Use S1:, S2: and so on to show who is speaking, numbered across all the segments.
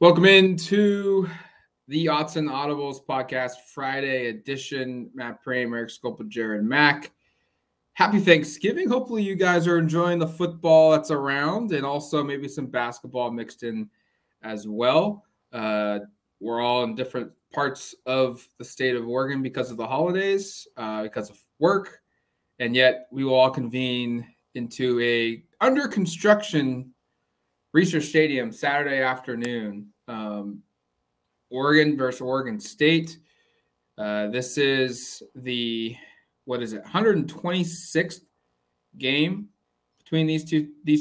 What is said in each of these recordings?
S1: Welcome into the Autzen Audibles Podcast Friday edition. Matt Prehm, Erik Skopil, Jared Mack. Happy Thanksgiving. Hopefully you guys are enjoying the football that's around and also maybe some basketball mixed in as well. We're all in different parts of the state of Oregon because of the holidays, because of work, and yet we will all convene into a under construction Research Stadium Saturday afternoon. Oregon versus Oregon State. This is the 126th game between these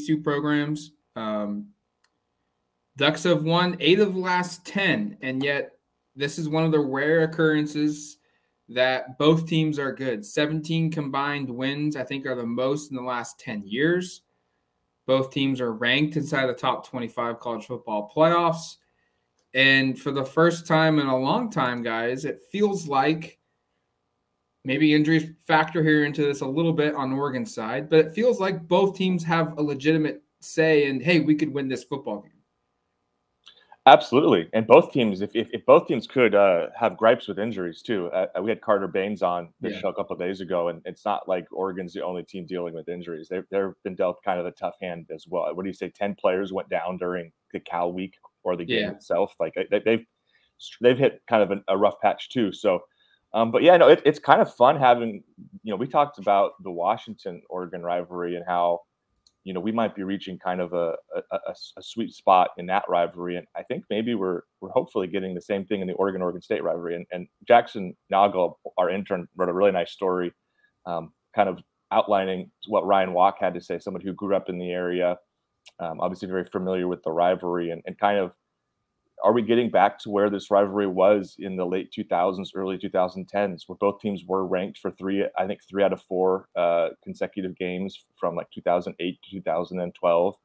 S1: two programs. Ducks have won 8 of the last 10, and yet this is one of the rare occurrences that both teams are good. 17 combined wins, I think, are the most in the last 10 years. Both teams are ranked inside the top 25 college football playoffs. And for the first time in a long time, guys, it feels like maybe injuries factor here into this a little bit on Oregon's side, but it feels like both teams have a legitimate say in, hey, we could win this football game.
S2: Absolutely. And both teams, if both teams could have gripes with injuries too. We had Carter Baines on the show a couple of days ago, and it's not like Oregon's the only team dealing with injuries. They've been dealt kind of a tough hand as well. What do you say? 10 players went down during the Cal week or the game itself. Like they've hit kind of a rough patch too. So, but yeah, no, it's kind of fun having, we talked about the Washington-Oregon rivalry and how, we might be reaching kind of a sweet spot in that rivalry. And I think maybe we're hopefully getting the same thing in the Oregon State rivalry. And Jackson Nagel, our intern, wrote a really nice story kind of outlining what Ryan Walk had to say, someone who grew up in the area, obviously very familiar with the rivalry, and kind of, are we getting back to where this rivalry was in the late 2000s, early 2010s, where both teams were ranked for three out of 4 consecutive games from like 2008 to 2012.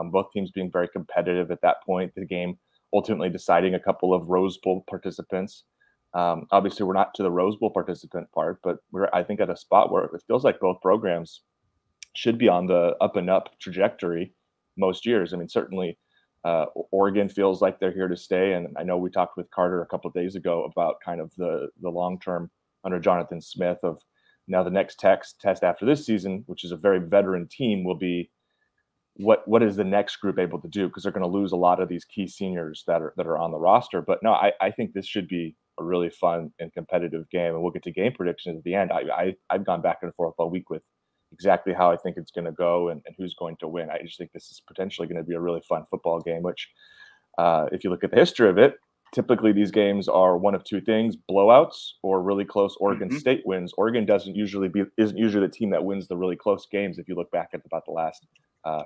S2: Both teams being very competitive at that point. The game ultimately deciding a couple of Rose Bowl participants. Obviously, we're not to the Rose Bowl participant part, but we're, I think, at a spot where it feels like both programs should be on the up and up trajectory most years. I mean, certainly Oregon feels like they're here to stay. And I know we talked with Carter a couple of days ago about kind of the long-term under Jonathan Smith of now the next test after this season, which is a very veteran team, will be what is the next group able to do? Because they're going to lose a lot of these key seniors that are on the roster. But no, I think this should be a really fun and competitive game. And we'll get to game predictions at the end. I've gone back and forth all week with exactly how I think it's going to go and who's going to win. I just think this is potentially going to be a really fun football game, which if you look at the history of it, typically these games are one of two things: blowouts or really close Oregon State wins. Oregon isn't usually the team that wins the really close games if you look back at about the last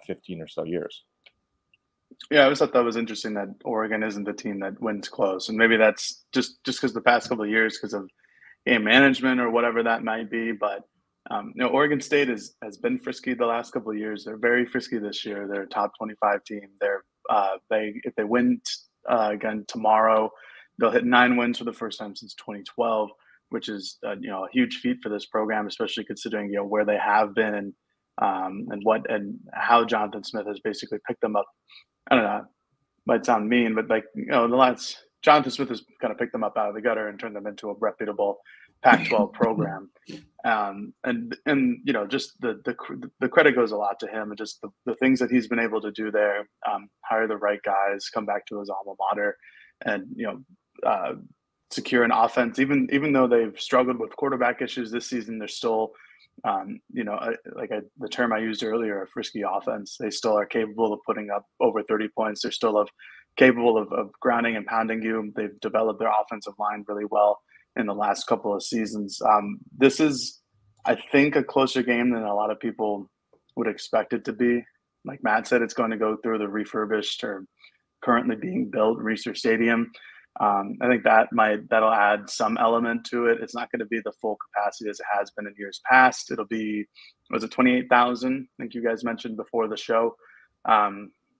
S2: 15 or so years.
S3: Yeah, I always thought that was interesting that Oregon isn't the team that wins close. And maybe that's just because the past couple of years because of game management or whatever that might be. But Oregon State has been frisky the last couple of years. They're very frisky this year. They're a top 25 team. If they win again tomorrow, they'll hit 9 wins for the first time since 2012, which is a huge feat for this program, especially considering where they have been and how Jonathan Smith has basically picked them up. I don't know, might sound mean, but Jonathan Smith has kind of picked them up out of the gutter and turned them into a reputable Pac-12 program. Just the credit goes a lot to him, and just the things that he's been able to do there, hire the right guys, come back to his alma mater, and secure an offense. Even though they've struggled with quarterback issues this season, they're still the term I used earlier, a frisky offense. They still are capable of putting up over 30 points. They're still capable of grounding and pounding you. They've developed their offensive line really well in the last couple of seasons. This is, I think, a closer game than a lot of people would expect it to be. Like Matt said, it's going to go through the refurbished or currently being built Research Stadium. I think that'll add some element to it. It's not going to be the full capacity as it has been in years past. It'll be, was it 28,000? I think you guys mentioned before the show.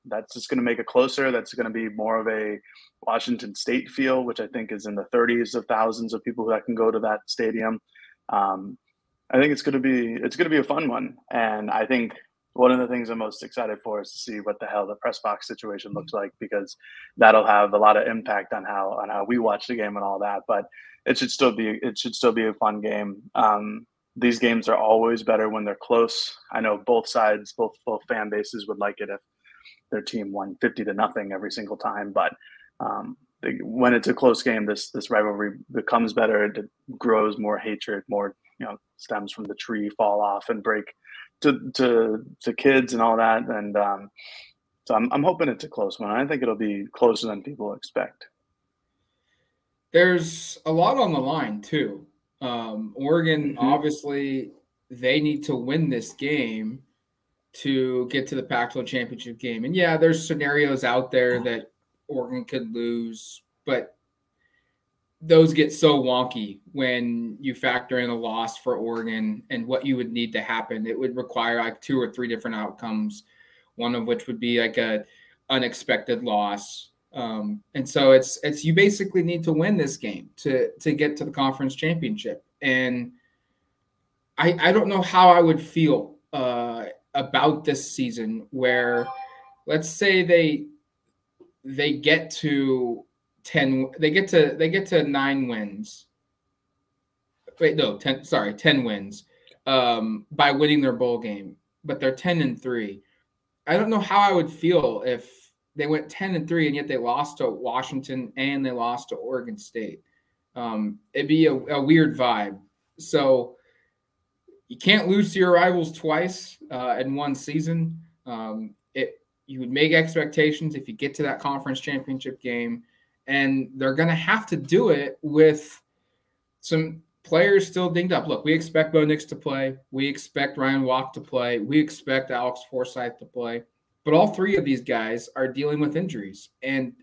S3: That's just going to make it closer. That's going to be more of a Washington State feel, which I think is in the 30s of thousands of people that can go to that stadium. I think it's going to be a fun one, and I think one of the things I'm most excited for is to see what the hell the press box situation looks like, because that'll have a lot of impact on how we watch the game and all that. But it should still be a fun game. These games are always better when they're close. I know both sides, both fan bases would like it if their team won 50-0 every single time. But when it's a close game, this rivalry becomes better. It grows more hatred, more stems from the tree fall off and break to kids and all that. And so I'm hoping it's a close one. I think it'll be closer than people expect.
S1: There's a lot on the line too. Oregon, obviously, they need to win this game to get to the Pac-12 championship game. And yeah, there's scenarios out there that Oregon could lose, but those get so wonky when you factor in a loss for Oregon and what you would need to happen. It would require like 2 or 3 different outcomes, one of which would be like a unexpected loss. And so it's you basically need to win this game to get to the conference championship. And I don't know how I would feel about this season where, let's say they get to 10 wins. Wait, no, 10 wins by winning their bowl game, but they're 10-3. I don't know how I would feel if they went 10-3 and yet they lost to Washington and they lost to Oregon State. It'd be a weird vibe. So you can't lose to your rivals twice in one season. You would make expectations if you get to that conference championship game, and they're going to have to do it with some players still dinged up. Look, we expect Bo Nix to play. We expect Ryan Walk to play. We expect Alex Forsythe to play. But all 3 of these guys are dealing with injuries. And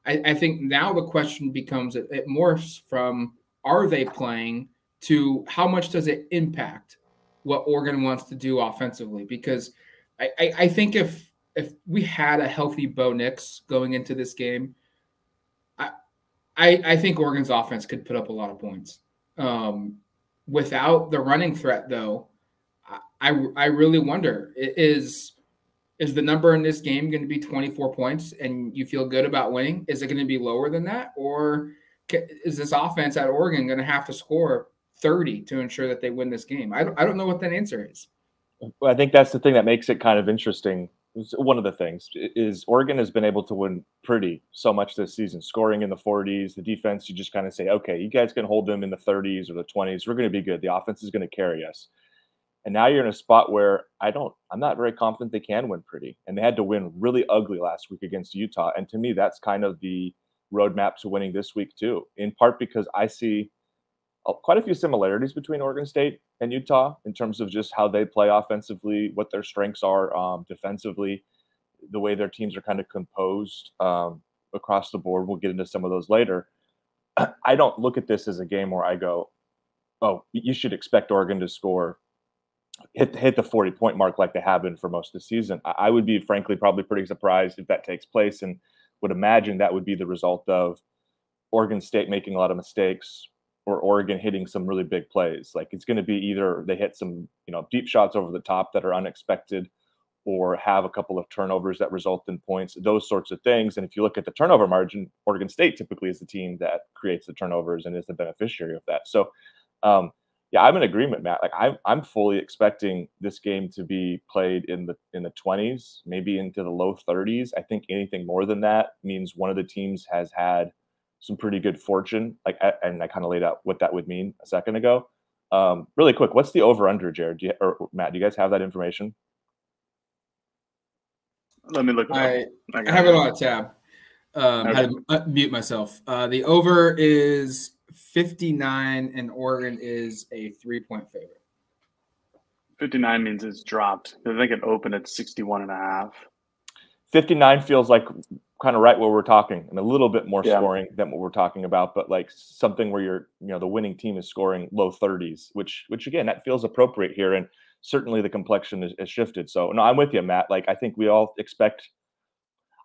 S1: I think now the question becomes, it morphs from, are they playing, to how much does it impact what Oregon wants to do offensively? Because I think if we had a healthy Bo Nix going into this game, I think Oregon's offense could put up a lot of points. Without the running threat, though, I really wonder, is the number in this game going to be 24 points and you feel good about winning? Is it going to be lower than that? Or is this offense at Oregon going to have to score 30 to ensure that they win this game? I don't know what that answer is.
S2: Well, I think that's the thing that makes it kind of interesting. One of the things is Oregon has been able to win pretty so much this season, scoring in the 40s. The defense, you just kind of say, okay, you guys can hold them in the 30s or the 20s. We're going to be good. The offense is going to carry us. And now you're in a spot where I'm not very confident they can win pretty. And they had to win really ugly last week against Utah. And to me, that's kind of the roadmap to winning this week too, in part because I see quite a few similarities between Oregon State and Utah in terms of just how they play offensively, what their strengths are defensively, the way their teams are kind of composed across the board. We'll get into some of those later. I don't look at this as a game where I go, oh, you should expect Oregon to score, hit the 40-point mark like they have been for most of the season. I would be, frankly, probably pretty surprised if that takes place, and would imagine that would be the result of Oregon State making a lot of mistakes or Oregon hitting some really big plays. Like, it's going to be either they hit some, deep shots over the top that are unexpected, or have a couple of turnovers that result in points, those sorts of things. And if you look at the turnover margin, Oregon State typically is the team that creates the turnovers and is the beneficiary of that. So, yeah, I'm in agreement, Matt. Like, I'm fully expecting this game to be played in the 20s, maybe into the low 30s. I think anything more than that means one of the teams has had some pretty good fortune. And I kind of laid out what that would mean a second ago. Really quick, what's the over/under, Jared? Or Matt? Do you guys have that information?
S3: Let me look it up.
S1: I have it on a tab. I had to mute myself. The over is 59, and Oregon is a 3-point favorite.
S3: 59 means it's dropped. I think it opened at 61.5.
S2: 59 feels like kind of right where we're talking, and a little bit more scoring than what we're talking about, but like something where you're, the winning team is scoring low 30s, which again, that feels appropriate here. And certainly the complexion is shifted. So no, I'm with you, Matt. Like, I think we all expect,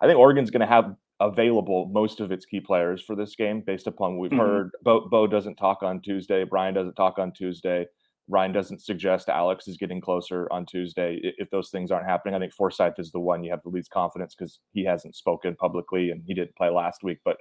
S2: I think Oregon's going to have available most of its key players for this game based upon what we've heard. Bo doesn't talk on Tuesday. Brian doesn't talk on Tuesday. Ryan doesn't suggest Alex is getting closer on Tuesday. If those things aren't happening, I think Forsyth is the one you have the least confidence because he hasn't spoken publicly and he didn't play last week. But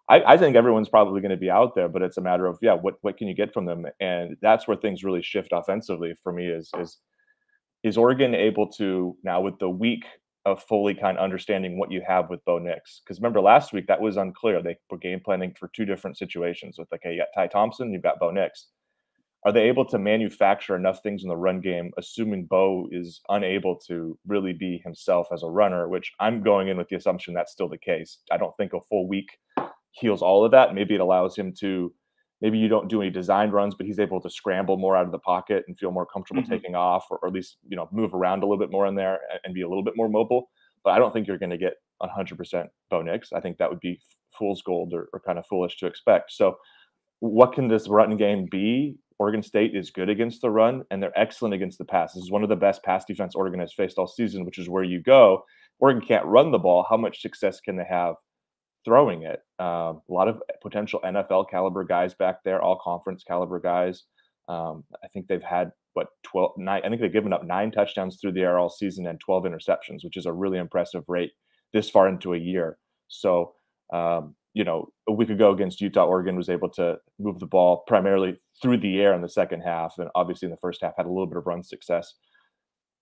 S2: I think everyone's probably going to be out there, but it's a matter of, what can you get from them? And that's where things really shift offensively for me is Oregon able to, now with the week of fully kind of understanding what you have with Bo Nix? Because remember last week, that was unclear. They were game planning for two different situations with, you got Ty Thompson, you've got Bo Nix. Are they able to manufacture enough things in the run game, assuming Bo is unable to really be himself as a runner, which I'm going in with the assumption that's still the case. I don't think a full week heals all of that. Maybe it allows him to, maybe you don't do any designed runs, but he's able to scramble more out of the pocket and feel more comfortable taking off, or at least, move around a little bit more in there and be a little bit more mobile. But I don't think you're going to get 100% Bo Nix. I think that would be fool's gold or kind of foolish to expect. So what can this run game be? Oregon State is good against the run, and they're excellent against the pass. This is one of the best pass defense Oregon has faced all season, which is where you go. Oregon can't run the ball. How much success can they have throwing it? A lot of potential NFL caliber guys back there, all conference caliber guys. I think they've had 9. I think they've given up 9 touchdowns through the air all season and 12 interceptions, which is a really impressive rate this far into a year. So, a week ago against Utah, Oregon was able to move the ball primarily through the air in the second half, and obviously in the first half had a little bit of run success.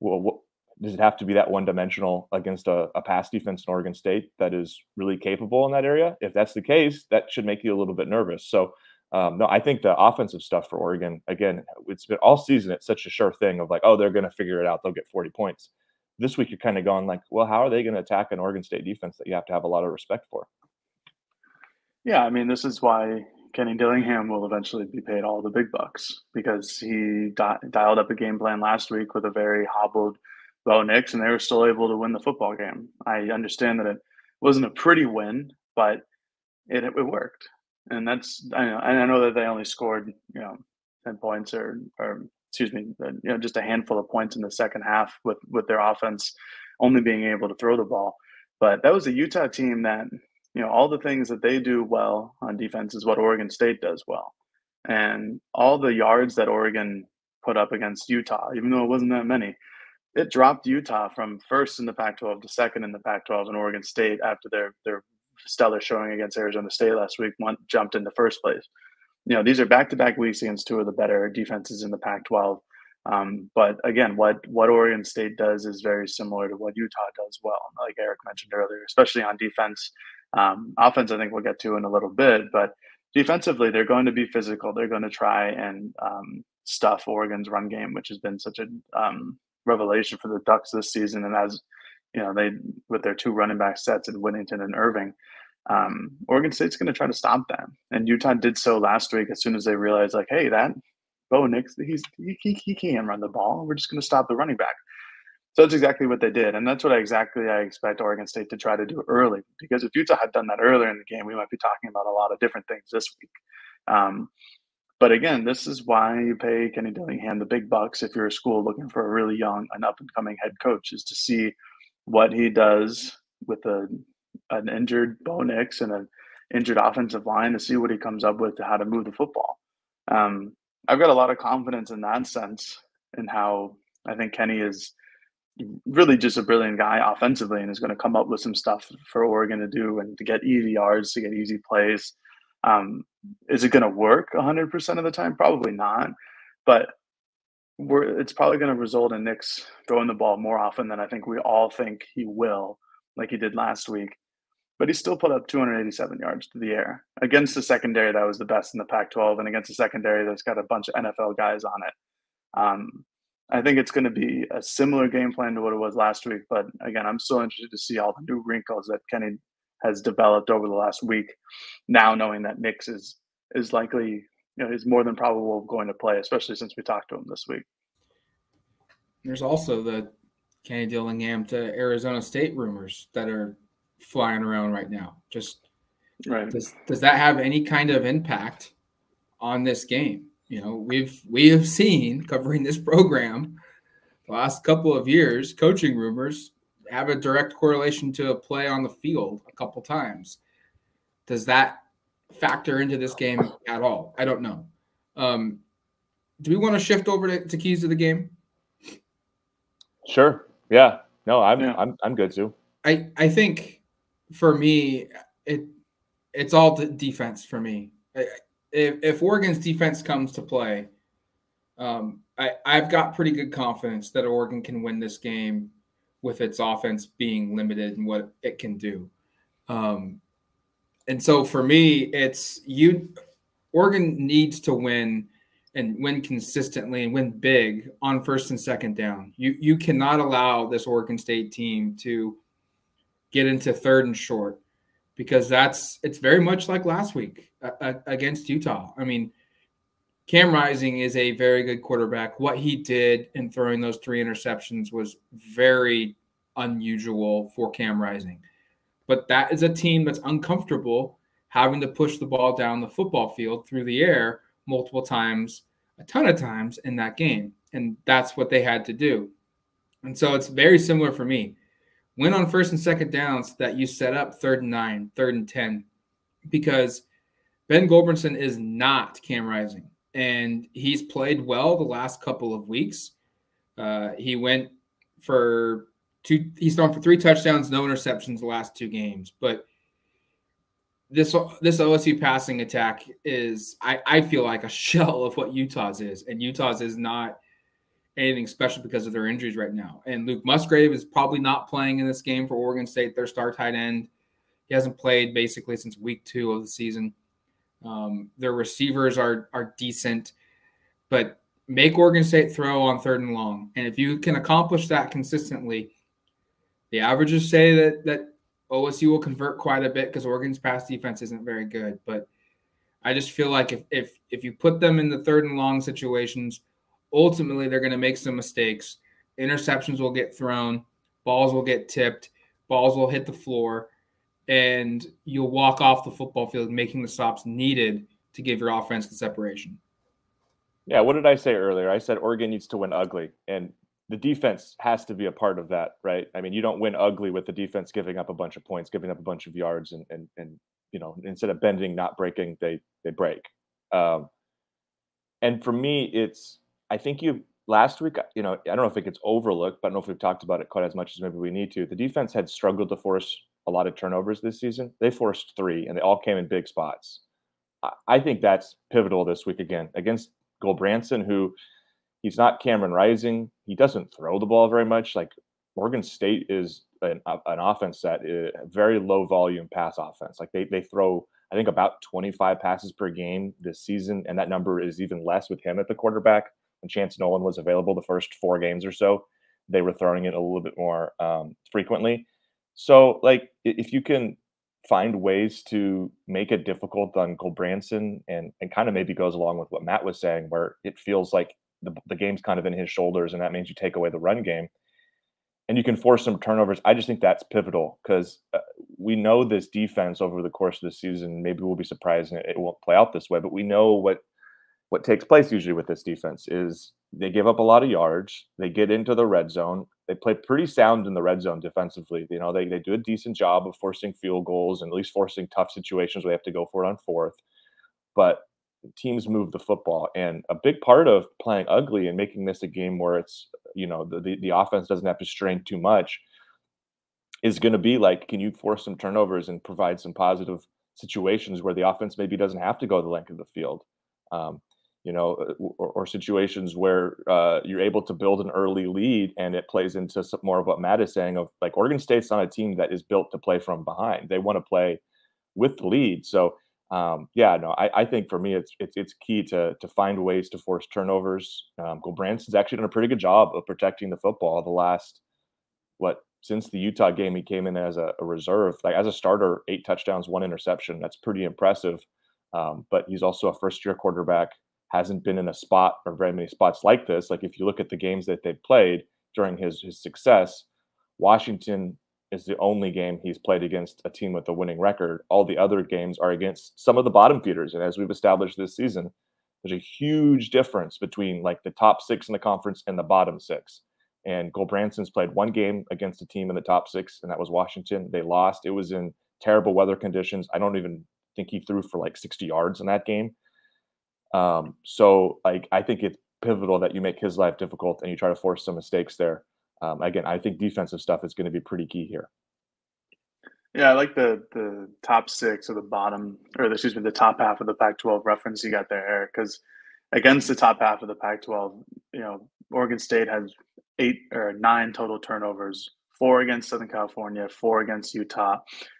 S2: Well, does it have to be that one-dimensional against a pass defense in Oregon State that is really capable in that area? If that's the case, that should make you a little bit nervous. So, no, I think the offensive stuff for Oregon, again, it's been all season. It's such a sure thing of they're going to figure it out. They'll get 40 points. This week, you're kind of going well, how are they going to attack an Oregon State defense that you have to have a lot of respect for?
S3: Yeah, I mean, this is why Kenny Dillingham will eventually be paid all the big bucks, because he dialed up a game plan last week with a very hobbled Bo Nix, and they were still able to win the football game. I understand that it wasn't a pretty win, but it worked. And I know that they only scored 10 points or excuse me, just a handful of points in the second half with their offense only being able to throw the ball. But that was a Utah team that, all the things that they do well on defense is what Oregon State does well. And all the yards that Oregon put up against Utah, even though it wasn't that many, it dropped Utah from first in the Pac-12 to second in the Pac-12, and Oregon State, after their stellar showing against Arizona State last week, jumped into first place. These are back-to-back weeks against two of the better defenses in the Pac-12. But again, what Oregon State does is very similar to what Utah does well, like Erik mentioned earlier, especially on defense. Offense, I think we'll get to in a little bit, but defensively, they're going to be physical. They're going to try and stuff Oregon's run game, which has been such a revelation for the Ducks this season. And as they, with their 2 running back sets in Whittington and Irving, Oregon State's going to try to stop them. And Utah did so last week as soon as they realized, hey, that Bo Nix, he can't run the ball. We're just going to stop the running back. So that's exactly what they did. And that's what I expect Oregon State to try to do early. Because if Utah had done that earlier in the game, we might be talking about a lot of different things this week. But again, this is why you pay Kenny Dillingham the big bucks if you're a school looking for a really young and up-and-coming head coach, is to see what he does with an injured Bo Nix and an injured offensive line, to see what he comes up with to how to move the football. I've got a lot of confidence in that sense, in how I think Kenny is really just a brilliant guy offensively and is going to come up with some stuff for Oregon to do and to get easy yards, to get easy plays. Is it going to work 100% of the time? Probably not. But it's probably going to result in Nix throwing the ball more often than I think we all think he will, like he did last week. But he still put up 287 yards to the air against the secondary that was the best in the Pac-12, and against a secondary that's got a bunch of NFL guys on it. I think it's going to be a similar game plan to what it was last week. But again, I'm still interested to see all the new wrinkles that Kenny has developed over the last week. Now knowing that Nix is likely, is more than probable going to play, especially since we talked to him this week.
S1: There's also the Kenny Dillingham to Arizona State rumors that are flying around right now. Just
S3: right.
S1: Does that have any kind of impact on this game? We have seen, covering this program the last couple of years, coaching rumors have a direct correlation to a play on the field a couple times. Does that factor into this game at all? I don't know. do we want to shift over to keys to the game?
S2: Sure. Yeah. No, I'm good too.
S1: I think for me, it's all defense for me. If Oregon's defense comes to play, I've got pretty good confidence that Oregon can win this game with its offense being limited and what it can do. And so for me, Oregon needs to win and win consistently and win big on first and second down. You cannot allow this Oregon State team to get into third and short, because it's very much like last week against Utah. I mean, Cam Rising is a very good quarterback. What he did in throwing those 3 interceptions was very unusual for Cam Rising. But that is a team that's uncomfortable having to push the ball down the football field through the air multiple times, a ton of times in that game. And that's what they had to do. And so it's very similar for me. Win on first and second downs that you set up 3rd and 9, 3rd and 10, because Ben Goldbrinson is not Cam Rising. And he's played well the last couple of weeks. He's thrown for 3 touchdowns, no interceptions the last 2 games. But this OSU passing attack is, I feel like, a shell of what Utah's is. And Utah's is not anything special because of their injuries right now. And Luke Musgrave is probably not playing in this game for Oregon State, their star tight end. He hasn't played basically since week 2 of the season. Their receivers are decent, but make Oregon State throw on 3rd and long. And if you can accomplish that consistently, the averages say that OSU will convert quite a bit because Oregon's pass defense isn't very good. But I just feel like if you put them in the 3rd and long situations, ultimately they're going to make some mistakes. Interceptions will get thrown, balls will get tipped, balls will hit the floor, and you'll walk off the football field making the stops needed to give your offense the separation.
S2: Yeah, what did I say earlier? I said Oregon needs to win ugly, and the defense has to be a part of that, right? I mean, you don't win ugly with the defense giving up a bunch of points, giving up a bunch of yards, and you know, instead of bending, not breaking, they break. And for me, I think last week, you know, I don't know if it gets overlooked, but I don't know if we've talked about it quite as much as maybe we need to. The defense had struggled to force a lot of turnovers this season. They forced 3, and they all came in big spots. I think that's pivotal this week again against Goldbranson, who he's not Cameron Rising. He doesn't throw the ball very much. Like, Oregon State is an offense that is a very low volume pass offense. Like they throw, I think, about 25 passes per game this season, and that number is even less with him at the quarterback. When Chance Nolan was available the first 4 games or so, they were throwing it a little bit more frequently. So, like, if you can find ways to make it difficult on Goldbranson, and kind of maybe goes along with what Matt was saying, where it feels like the game's kind of in his shoulders, and that means you take away the run game, and you can force some turnovers. I just think that's pivotal, because we know this defense over the course of the season. Maybe we'll be surprised and it won't play out this way, but we know what takes place usually with this defense is they give up a lot of yards. They get into the red zone. They play pretty sound in the red zone defensively. You know, they do a decent job of forcing field goals and at least forcing tough situations where they have to go for it on 4th. But teams move the football. And a big part of playing ugly and making this a game where it's, you know, the offense doesn't have to strain too much is going to be like, can you force some turnovers and provide some positive situations where the offense maybe doesn't have to go the length of the field? You know, or situations where you're able to build an early lead, and it plays into some more of what Matt is saying of, like, Oregon State's not a team that is built to play from behind. They want to play with the lead. So, I think for me, it's key to find ways to force turnovers. Goldbranson's actually done a pretty good job of protecting the football the last, since the Utah game. He came in as a reserve, like as a starter, 8 touchdowns, 1 interception. That's pretty impressive. But he's also a first-year quarterback. Hasn't been in a spot or very many spots like this. Like, if you look at the games that they've played during his success, Washington is the only game he's played against a team with a winning record. All the other games are against some of the bottom feeders. And as we've established this season, there's a huge difference between, like, the top 6 in the conference and the bottom 6. And Goldbranson's played 1 game against a team in the top 6, and that was Washington. They lost. It was in terrible weather conditions. I don't even think he threw for like 60 yards in that game. So, like, I think it's pivotal that you make his life difficult and you try to force some mistakes there. Again, I think defensive stuff is going to be pretty key here.
S3: Yeah, I like the top six or the top half of the Pac-12 reference you got there, Eric, because against the top half of the Pac-12, Oregon State has 8 or 9 total turnovers, 4 against Southern California, 4 against Utah,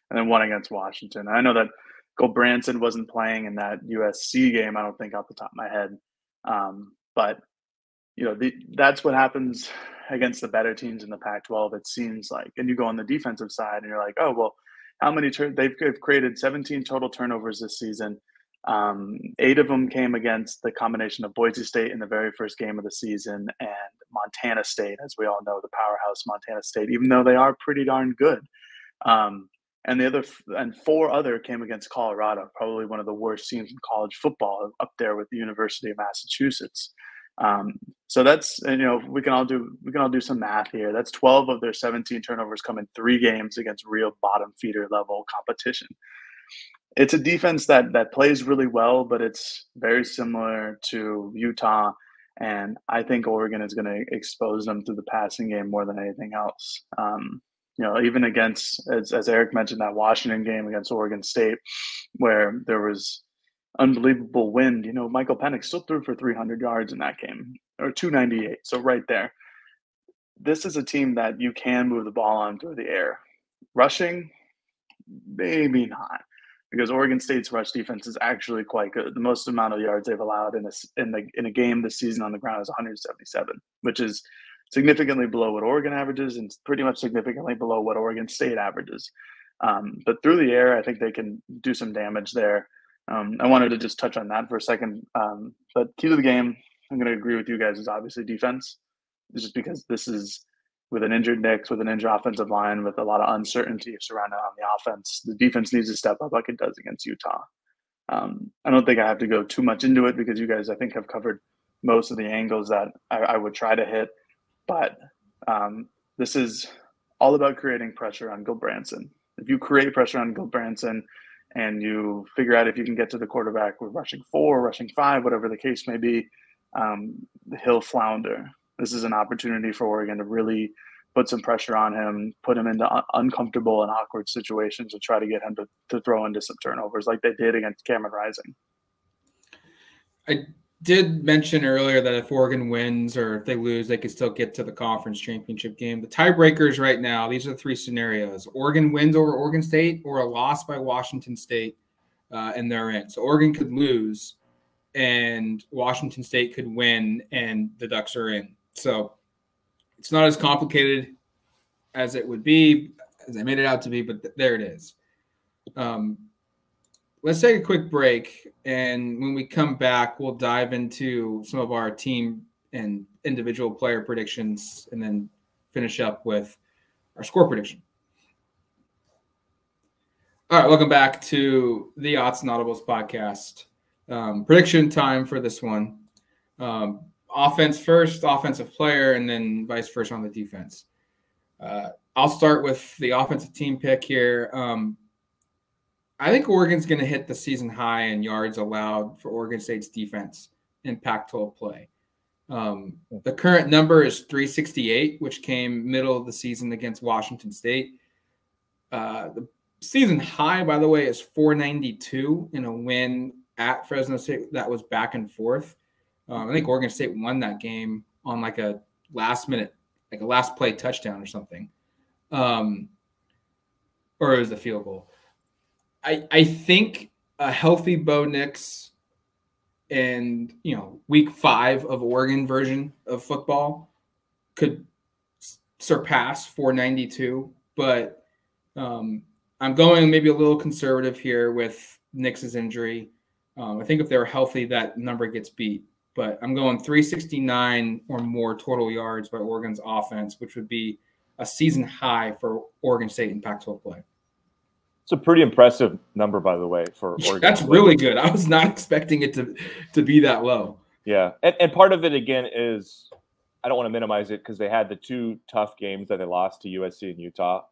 S3: and then 1 against Washington. I know that Branson wasn't playing in that USC game, I don't think off the top of my head. But that's what happens against the better teams in the Pac-12, it seems like. And you go on the defensive side and you're like, oh, well, how many they've created 17 total turnovers this season. 8 of them came against the combination of Boise State in the very first game of the season and Montana State, as we all know, the powerhouse Montana State, even though they are pretty darn good. And 4 other came against Colorado, probably one of the worst teams in college football, up there with the University of Massachusetts. So that's, we can all do some math here. That's 12 of their 17 turnovers come in 3 games against real bottom feeder level competition. It's a defense that plays really well, but it's very similar to Utah. And I think Oregon is going to expose them through the passing game more than anything else. Even against, as Eric mentioned, that Washington game against Oregon State, where there was unbelievable wind. Michael Penix still threw for 300 yards in that game, or 298. So right there, this is a team that you can move the ball on through the air. Rushing, maybe not, because Oregon State's rush defense is actually quite good. The most amount of yards they've allowed in a game this season on the ground is 177, which is significantly below what Oregon averages and pretty much significantly below what Oregon State averages. But through the air, I think they can do some damage there. I wanted to just touch on that for a second. But key to the game, I'm going to agree with you guys, is obviously defense. It's just because this is with an injured Knicks, with an injured offensive line, with a lot of uncertainty surrounding on the offense. The defense needs to step up like it does against Utah. I don't think I have to go too much into it because you guys, I think, have covered most of the angles that I would try to hit. But this is all about creating pressure on Branson. If you create pressure on Branson and you figure out if you can get to the quarterback with rushing 4, rushing 5, whatever the case may be, he'll flounder. This is an opportunity for Oregon to really put some pressure on him, put him into uncomfortable and awkward situations and try to get him to throw into some turnovers like they did against Cameron Rising.
S1: I did mention earlier that if Oregon wins or if they lose, they could still get to the conference championship game. The tiebreakers right now, these are the 3 scenarios. Oregon wins over Oregon State or a loss by Washington State, and they're in. So Oregon could lose and Washington State could win and the Ducks are in. So it's not as complicated as it would be, as I made it out to be, but there it is. Let's take a quick break, and when we come back, we'll dive into some of our team and individual player predictions and then finish up with our score prediction. All right, welcome back to the Autzen Audibles Podcast. Prediction time for this one. Offense first, offensive player, and then vice versa on the defense. I'll start with the offensive team pick here. I think Oregon's going to hit the season high in yards allowed for Oregon State's defense in Pac-12 play. The current number is 368, which came middle of the season against Washington State. The season high, by the way, is 492 in a win at Fresno State that was back and forth. I think Oregon State won that game on like a last play touchdown or something. Or it was the field goal. I think a healthy Bo Nix and, week 5 of Oregon version of football could surpass 492, but I'm going maybe a little conservative here with Nix's injury. I think if they were healthy, that number gets beat. But I'm going 369 or more total yards by Oregon's offense, which would be a season high for Oregon State in Pac-12 play.
S2: It's a pretty impressive number, by the way, for Oregon.
S1: That's really good. I was not expecting it to be that low.
S2: Yeah, and part of it, again, is I don't want to minimize it because they had the 2 tough games that they lost to USC and Utah.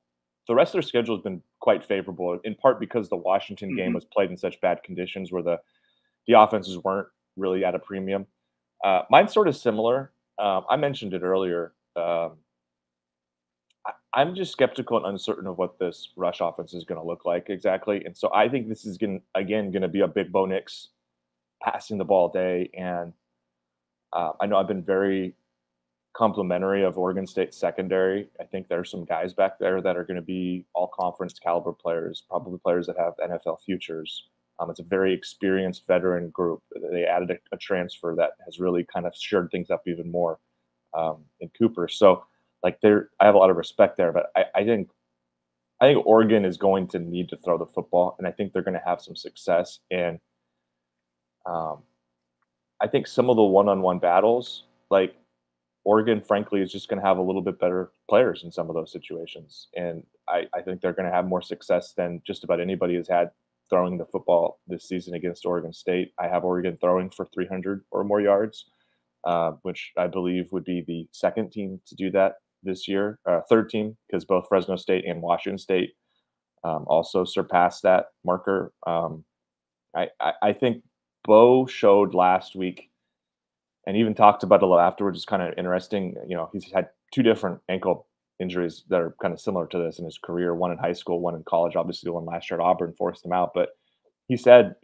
S2: The rest of their schedule has been quite favorable, in part because the Washington game was played in such bad conditions where the offenses weren't really at a premium. Mine's sort of similar. I mentioned it earlier. I'm just skeptical and uncertain of what this rush offense is going to look like exactly. And so I think this is going to be a big Bo Nix passing the ball day. And I know I've been very complimentary of Oregon State secondary. I think there's some guys back there that are going to be all conference caliber players, probably players that have NFL futures. It's a very experienced veteran group. They added a transfer that has really kind of shored things up even more in Cooper. So I have a lot of respect there, but I think Oregon is going to need to throw the football, and I think they're going to have some success. And I think some of the one-on-one battles, like Oregon, frankly, is just going to have a little bit better players in some of those situations. And I think they're going to have more success than just about anybody has had throwing the football this season against Oregon State. I have Oregon throwing for 300 or more yards, which I believe would be the second team to do that this year, third team, because both Fresno State and Washington State also surpassed that marker. I think Bo showed last week, and even talked about it a little afterwards. It's kind of interesting. He's had two different ankle injuries that are kind of similar to this in his career, one in high school, one in college. Obviously, the one last year at Auburn forced him out. But he said,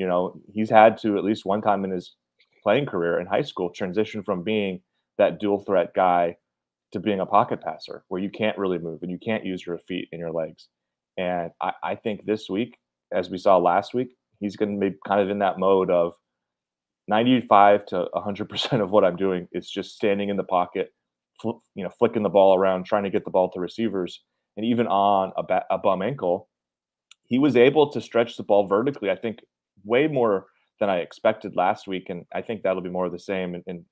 S2: he's had to, at least one time in his playing career in high school, transition from being that dual threat guy to being a pocket passer where you can't really move and you can't use your feet and your legs. And I think this week, as we saw last week, he's going to be kind of in that mode of 95 to 100% of what I'm doing is just standing in the pocket, flicking the ball around, trying to get the ball to receivers. And even on a bum ankle, he was able to stretch the ball vertically, I think, way more than I expected last week. And I think that'll be more of the same in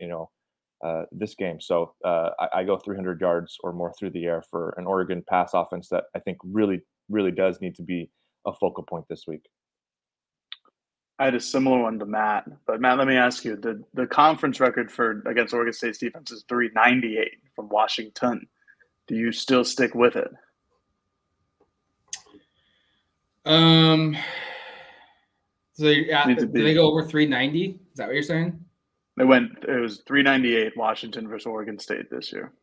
S2: this game. So I go 300 yards or more through the air for an Oregon pass offense that I think really, really does need to be a focal point this week.
S3: I had a similar one to Matt, but Matt, let me ask you: the conference record against Oregon State's defense is 398 from Washington. Do you still stick with it?
S1: Do they go over 390? Is that what you're saying?
S3: It was 398 Washington versus Oregon State this year.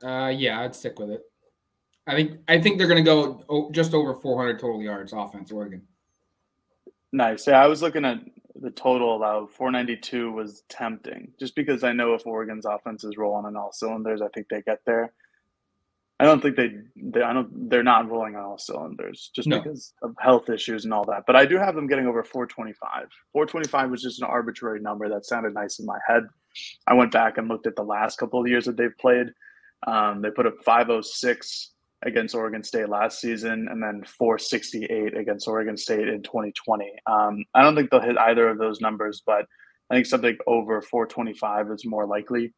S1: Yeah, I'd stick with it. I think they're going to go just over 400 total yards offense, Oregon.
S3: Nice. Yeah, I was looking at the total allowed. 492 was tempting, just because I know if Oregon's offense is rolling on all cylinders, I think they get there. I don't think they're not rolling on all cylinders just because of health issues and all that. But I do have them getting over 425. 425 was just an arbitrary number that sounded nice in my head. I went back and looked at the last couple of years that they've played. They put up 506 against Oregon State last season, and then 468 against Oregon State in 2020. I don't think they'll hit either of those numbers, but I think something over 425 is more likely,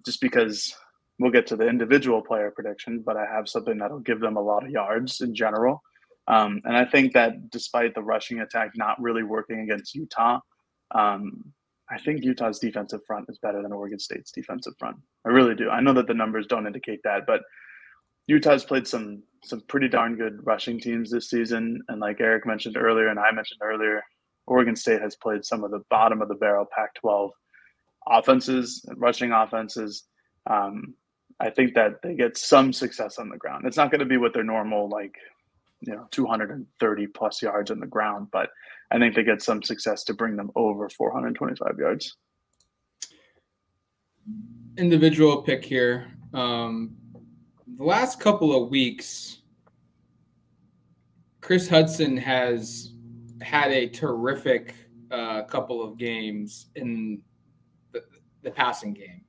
S3: just because we'll get to the individual player prediction, but I have something that'll give them a lot of yards in general. And I think that despite the rushing attack not really working against Utah, I think Utah's defensive front is better than Oregon State's defensive front. I really do. I know that the numbers don't indicate that, but Utah's played some pretty darn good rushing teams this season. And like Eric mentioned earlier, and I mentioned earlier, Oregon State has played some of the bottom of the barrel Pac-12 offenses and rushing offenses. I think that they get some success on the ground. It's not going to be what their normal, 230 plus yards on the ground, but I think they get some success to bring them over 425 yards.
S1: Individual pick here. The last couple of weeks, Chris Hudson has had a terrific couple of games in the passing game.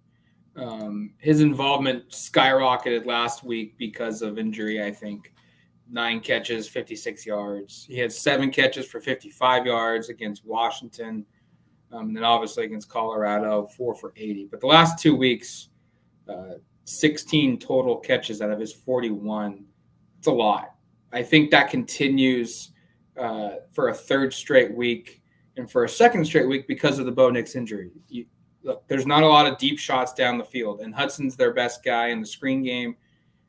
S1: His involvement skyrocketed last week because of injury, I think. 9 catches, 56 yards. He had 7 catches for 55 yards against Washington. And then obviously against Colorado, 4 for 80. But the last 2 weeks, 16 total catches out of his 41. It's a lot. I think that continues for a third straight week and for a second straight week because of the Bo Nix injury. Look, there's not a lot of deep shots down the field, and Hudson's their best guy in the screen game.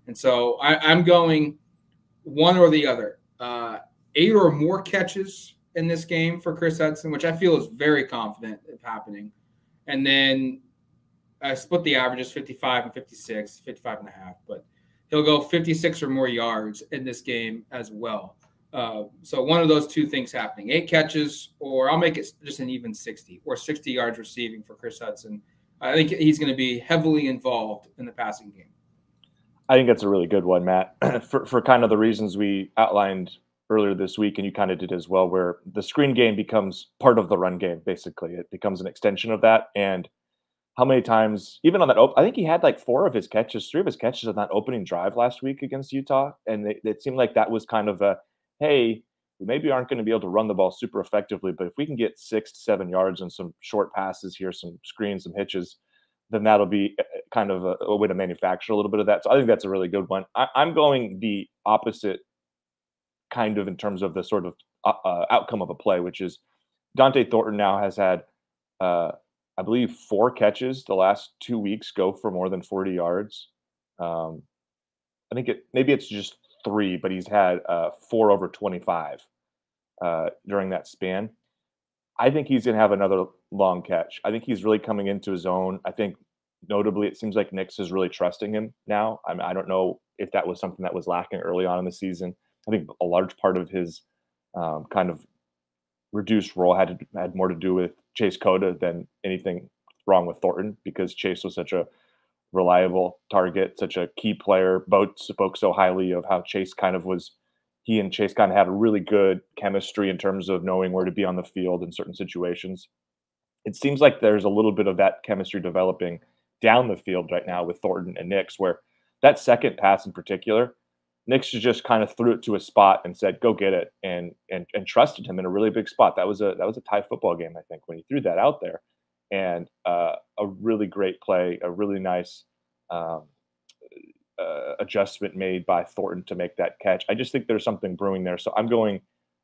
S1: And so I'm going one or the other. 8 or more catches in this game for Chris Hudson, which I feel is very confident of happening. And then I split the averages 55 and 56, 55 and a half, but he'll go 56 or more yards in this game as well. So one of those two things happening, 8 catches, or I'll make it just an even 60 or 60 yards receiving for Chris Hudson. I think he's going to be heavily involved in the passing game.
S2: I think that's a really good one, Matt, for kind of the reasons we outlined earlier this week, and you kind of did as well, where the screen game becomes part of the run game, basically. It becomes an extension of that. And how many times, even on that, I think he had like 3 of his catches on that opening drive last week against Utah. And it seemed like that was kind of a, hey, we maybe aren't going to be able to run the ball super effectively, but if we can get 6 to 7 yards and some short passes here, some screens, some hitches, then that'll be kind of a way to manufacture a little bit of that. So I think that's a really good one. I'm going the opposite kind of in terms of the sort of outcome of a play, which is Dante Thornton now has had, I believe, 4 catches the last 2 weeks go for more than 40 yards. I think maybe it's just 3, but he's had 4 over 25 during that span. I think he's going to have another long catch. I think he's really coming into his own. I think notably, it seems like Nix is really trusting him now. I mean, I don't know if that was something that was lacking early on in the season. I think a large part of his kind of reduced role had more to do with Chase Cota than anything wrong with Thornton, because Chase was such a reliable target, such a key player. Both spoke so highly of how Chase kind of was. He and Chase kind of had a really good chemistry in terms of knowing where to be on the field in certain situations. It seems like there's a little bit of that chemistry developing down the field right now with Thornton and Nix, where that second pass in particular, Nix just kind of threw it to a spot and said, "Go get it," and trusted him in a really big spot. That was a tie football game, I think, when he threw that out there, and a really great play, a really nice adjustment made by Thornton to make that catch. I just think there's something brewing there. So I'm going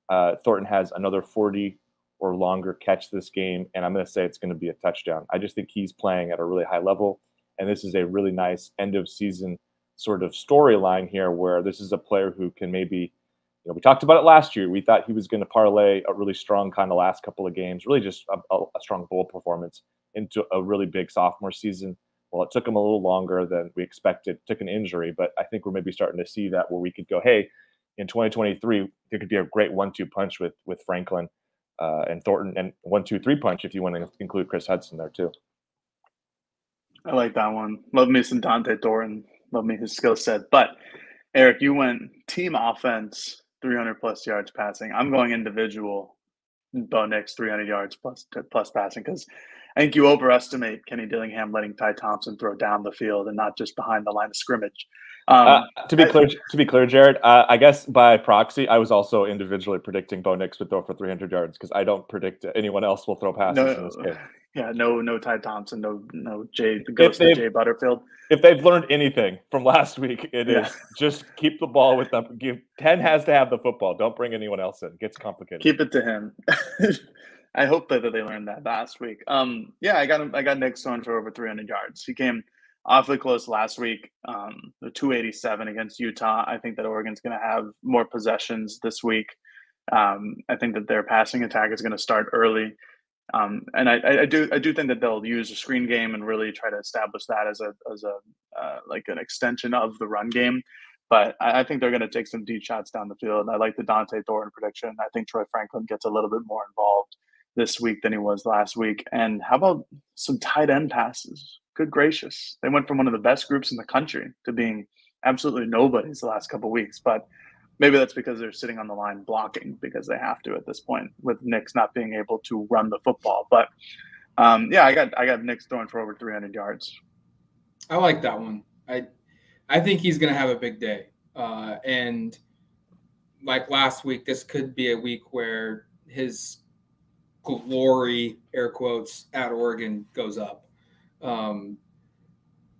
S2: Thornton has another 40 or longer catch this game, and I'm going to say it's going to be a touchdown. I just think he's playing at a really high level, and this is a really nice end of season sort of storyline here, where this is a player who can maybe, we talked about it last year. We thought he was going to parlay a really strong kind of last couple of games, really just a strong bowl performance into a really big sophomore season. Well, it took him a little longer than we expected. It took an injury, but I think we're maybe starting to see that, where we could go, hey, in 2023, there could be a great 1-2 punch with Franklin and Thornton, and 1-2-3 punch if you want to include Chris Hudson there too.
S3: I like that one. Love me some Dante Thornton. Love me his skill set. But Eric, you went team offense, 300 plus yards passing. I'm going individual, Bo Nix, 300 yards plus passing, because I think you overestimate Kenny Dillingham letting Ty Thompson throw down the field and not just behind the line of scrimmage.
S2: To be clear, Jared, I guess by proxy, I was also individually predicting Bo Nix would throw for 300 yards, because I don't predict anyone else will throw passes in this game.
S3: Yeah, no Ty Thompson, no Jay, the ghost of Jay Butterfield.
S2: If they've learned anything from last week, it is just keep the ball with them. 10 has to have the football. Don't bring anyone else in. It gets complicated. Keep
S3: it to him. I hope that they learned that last week. I got Nix on for over 300 yards. He came awfully close last week. The 287 against Utah. I think that Oregon's going to have more possessions this week. I think that their passing attack is going to start early. And I do think that they'll use a screen game and really try to establish that as like an extension of the run game. But I think they're going to take some deep shots down the field. I like the Dante Thornton prediction. I think Troy Franklin gets a little bit more involved this week than he was last week. And how about some tight end passes? Good gracious. They went from one of the best groups in the country to being absolutely nobodies the last couple of weeks. But maybe that's because they're sitting on the line blocking because they have to at this point, with Nix not being able to run the football. But I got Nix throwing for over 300 yards.
S1: I like that one. I think he's going to have a big day. And like last week, this could be a week where his glory, air quotes, at Oregon goes up.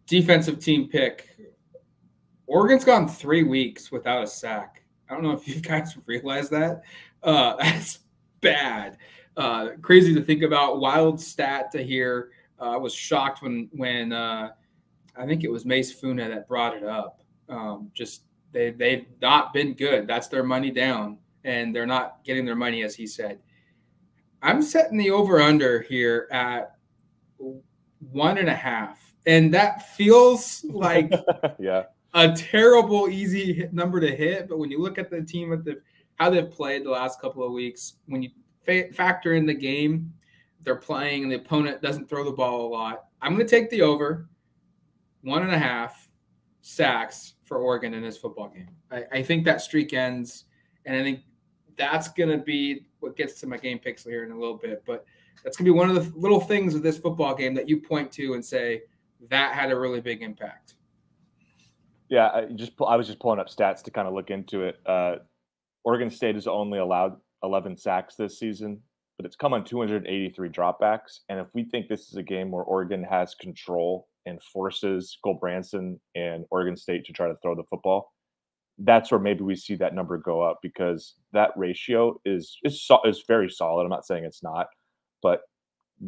S1: Defensive team pick. Oregon's gone 3 weeks without a sack. I don't know if you guys realize that. That's bad. Crazy to think about. Wild stat to hear. I was shocked when I think it was Mace Funa that brought it up. They've not been good. That's their money down, and they're not getting their money, as he said. I'm setting the over-under here at 1.5. And that feels like
S2: yeah,
S1: a terrible, easy number to hit. But when you look at the team, how they've played the last couple of weeks, when you factor in the game they're playing and the opponent doesn't throw the ball a lot, I'm going to take the over 1.5 sacks for Oregon in this football game. I think that streak ends, and I think that's going to be what gets to my game picks here in a little bit. But that's going to be one of the little things of this football game that you point to and say that had a really big impact.
S2: Yeah, I was just pulling up stats to kind of look into it. Oregon State has only allowed 11 sacks this season, but it's come on 283 dropbacks. And if we think this is a game where Oregon has control and forces Gulbranson and Oregon State to try to throw the football, that's where maybe we see that number go up, because that ratio is very solid. I'm not saying it's not, but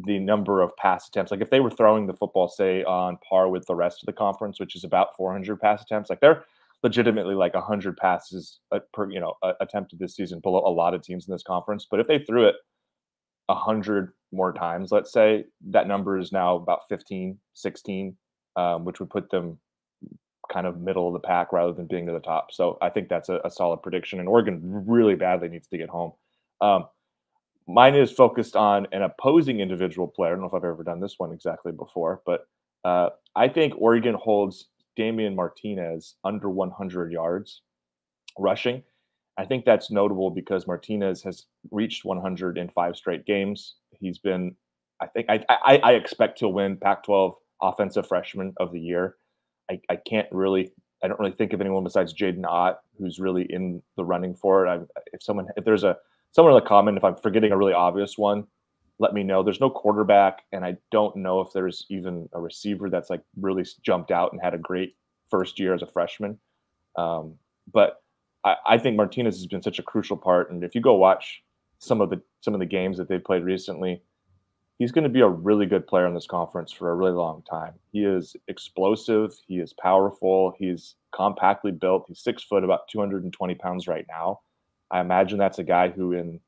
S2: the number of pass attempts, like if they were throwing the football, say, on par with the rest of the conference, which is about 400 pass attempts, like they're legitimately like 100 passes per attempted this season, below a lot of teams in this conference. But if they threw it 100 more times, let's say, that number is now about 15, 16, which would put them kind of middle of the pack rather than being to the top. So I think that's a solid prediction. And Oregon really badly needs to get home. Mine is focused on an opposing individual player. I don't know if I've ever done this one exactly before, but I think Oregon holds Damian Martinez under 100 yards rushing. I think that's notable because Martinez has reached 100 in 5 straight games. He's been, I expect he'll win Pac-12 Offensive Freshman of the Year. I don't really think of anyone besides Jaden Ott who's really in the running for it. If there's someone in the comment, if I'm forgetting a really obvious one, let me know. There's no quarterback, and I don't know if there's even a receiver that's like really jumped out and had a great first year as a freshman. But I think Martinez has been such a crucial part. And if you go watch some of the games that they've played recently, he's going to be a really good player in this conference for a really long time. He is explosive. He is powerful. He's compactly built. He's 6 foot, about 220 pounds right now. I imagine that's a guy who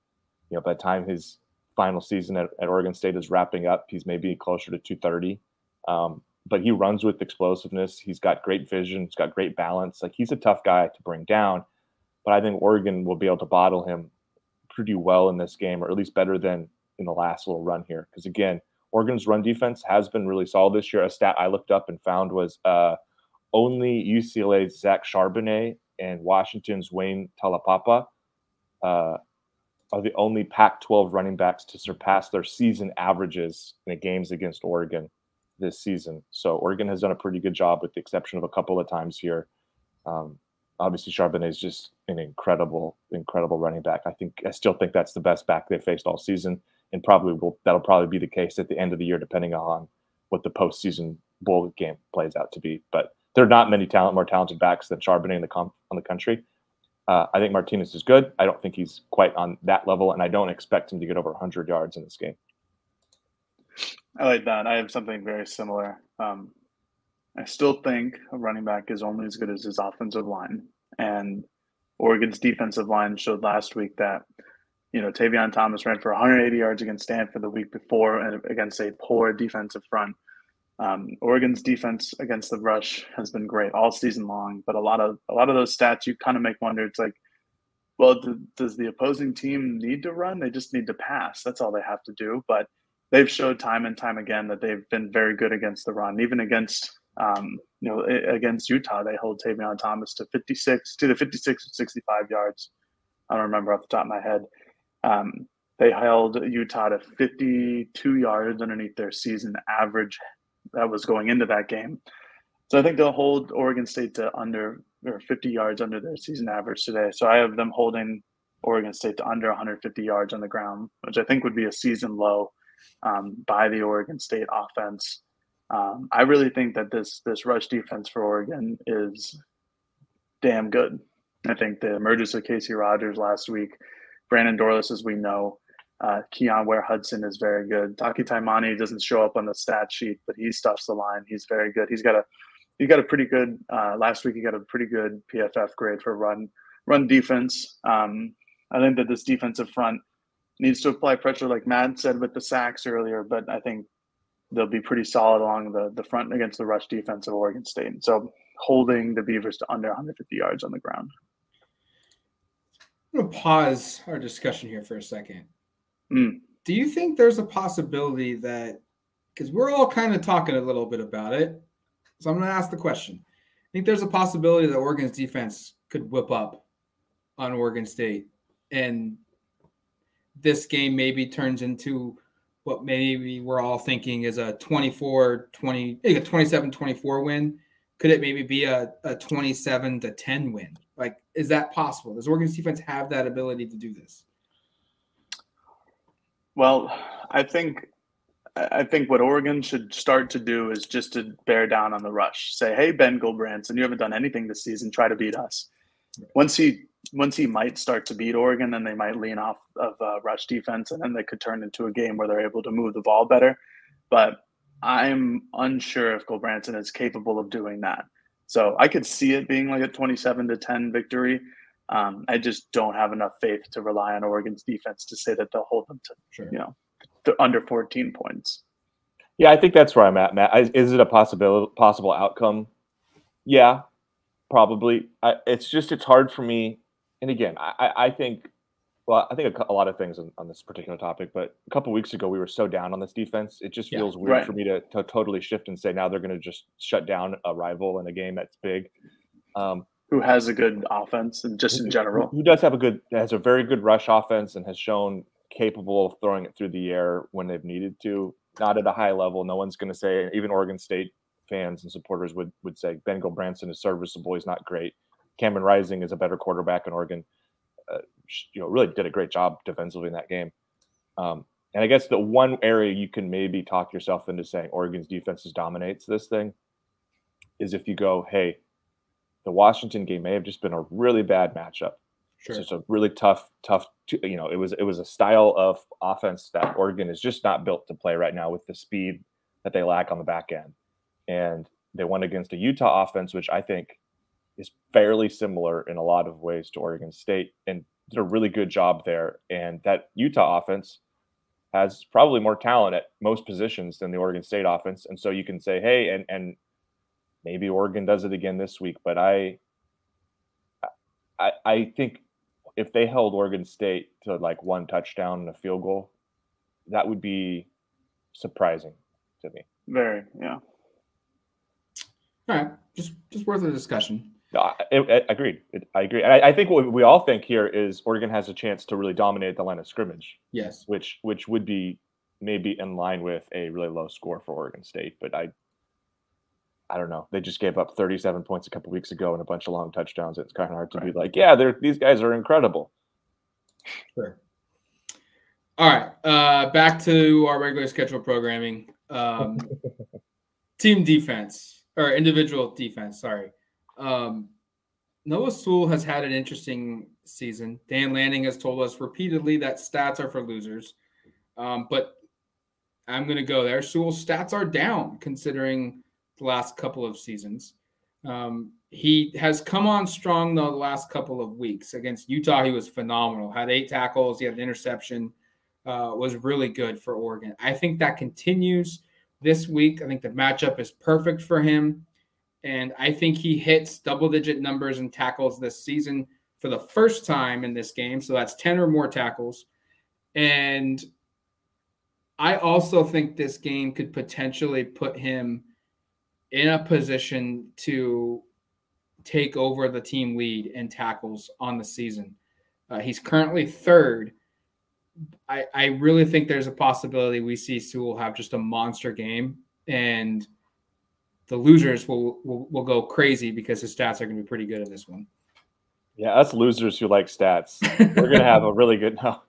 S2: by the time his final season at Oregon State is wrapping up, he's maybe closer to 230. But he runs with explosiveness. He's got great vision. He's got great balance. Like, he's a tough guy to bring down. But I think Oregon will be able to bottle him pretty well in this game, or at least better than in the last little run here. Because, again, Oregon's run defense has been really solid this year. A stat I looked up and found was only UCLA's Zach Charbonnet and Washington's Wayne Talapapa are the only Pac-12 running backs to surpass their season averages in the games against Oregon this season. So Oregon has done a pretty good job, with the exception of a couple of times here. Obviously, Charbonnet is just an incredible running back. I still think that's the best back they've faced all season, and that'll probably be the case at the end of the year, depending on what the postseason bowl game plays out to be. But there are not many more talented backs than Charbonnet on the country. I think Martinez is good. I don't think he's quite on that level, and I don't expect him to get over 100 yards in this game.
S3: I like that. I have something very similar. I still think a running back is only as good as his offensive line. And Oregon's defensive line showed last week that, Tavion Thomas ran for 180 yards against Stanford the week before, and against a poor defensive front. Oregon's defense against the rush has been great all season long, but a lot of those stats, you kind of make wonder. It's like, well, does the opposing team need to run? They just need to pass. That's all they have to do. But they've showed time and time again that they've been very good against the run. Even against Utah, they hold Tavion Thomas to 56 or 65 yards. I don't remember off the top of my head. They held Utah to 52 yards underneath their season average that was going into that game. So I think they'll hold Oregon State to under, or 50 yards under their season average today. So I have them holding Oregon State to under 150 yards on the ground, which I think would be a season low by the Oregon State offense. I really think that this rush defense for Oregon is damn good. I think the emergence of Casey Rogers last week, Brandon Dorlus, as we know, Keon Ware-Hudson is very good. Taki Taimani doesn't show up on the stat sheet, but he stuffs the line. He's very good. He got a pretty good last week. He got a pretty good PFF grade for run defense. I think that this defensive front needs to apply pressure, like Matt said with the sacks earlier. But I think they'll be pretty solid along the front against the rush defense of Oregon State. So holding the Beavers to under 150 yards on the ground.
S1: I'm going to pause our discussion here for a second. Do you think there's a possibility that, because we're all kind of talking a little bit about it, so I'm going to ask the question. I think there's a possibility that Oregon's defense could whip up on Oregon State, and this game maybe turns into what maybe we're all thinking is a 27-24 win. Could it maybe be a 27-10 win? Like, is that possible? Does Oregon's defense have that ability to do this?
S3: Well, I think what Oregon should start to do is just to bear down on the rush. Say, hey, Ben Gulbranson, you haven't done anything this season. Try to beat us. Once he might start to beat Oregon, then they might lean off of rush defense, and then they could turn into a game where they're able to move the ball better. But I'm unsure if Gulbranson is capable of doing that. So I could see it being like a 27-10 victory. I just don't have enough faith to rely on Oregon's defense to say that they'll hold them to, to under 14 points.
S2: Yeah, I think that's where I'm at, Matt. Is it a possible outcome? Yeah, probably. It's hard for me. And again, I think a lot of things on this particular topic, but a couple of weeks ago, we were so down on this defense. It just feels weird for me to totally shift and say now they're going to just shut down a rival in a game that's big.
S3: Who has a good offense and just in general.
S2: Who has a very good rush offense and has shown capable of throwing it through the air when they've needed to. Not at a high level. No one's going to say, even Oregon State fans and supporters would say Ben Gulbranson is serviceable. He's not great. Cameron Rising is a better quarterback in Oregon. Really did a great job defensively in that game. And I guess the one area you can maybe talk yourself into saying Oregon's defense dominates this thing is if you go, hey, the Washington game may have just been a really bad matchup. Sure. It's just a really tough. It was a style of offense that Oregon is just not built to play right now with the speed that they lack on the back end. And they won against a Utah offense, which I think is fairly similar in a lot of ways to Oregon State, and did a really good job there. And that Utah offense has probably more talent at most positions than the Oregon State offense. And so you can say, hey, and maybe Oregon does it again this week, but I think if they held Oregon State to like one touchdown and a field goal, that would be surprising to me.
S3: Very, yeah.
S1: All right, just worth a discussion.
S2: Agreed. I agree. And I think what we all think here is Oregon has a chance to really dominate the line of scrimmage.
S1: Yes.
S2: Which would be maybe in line with a really low score for Oregon State. But I don't know. They just gave up 37 points a couple weeks ago and a bunch of long touchdowns. It's kind of hard to be like, yeah, these guys are incredible.
S1: Sure. All right. Back to our regular schedule programming. Team defense or individual defense. Sorry. Noah Sewell has had an interesting season. Dan Lanning has told us repeatedly that stats are for losers. But I'm going to go there. Sewell's stats are down considering the last couple of seasons. He has come on strong the last couple of weeks. Against Utah, he was phenomenal. Had 8 tackles. He had an interception. Was really good for Oregon. I think that continues this week. I think the matchup is perfect for him. And I think he hits double-digit numbers in tackles this season for the first time in this game. So that's 10 or more tackles. And I also think this game could potentially put him in a position to take over the team lead in tackles on the season. He's currently 3rd. I really think there's a possibility we see Sewell have just a monster game, and the losers will go crazy because his stats are going to be pretty good in this one.
S2: Yeah, us losers who like stats, we're going to have a really good no.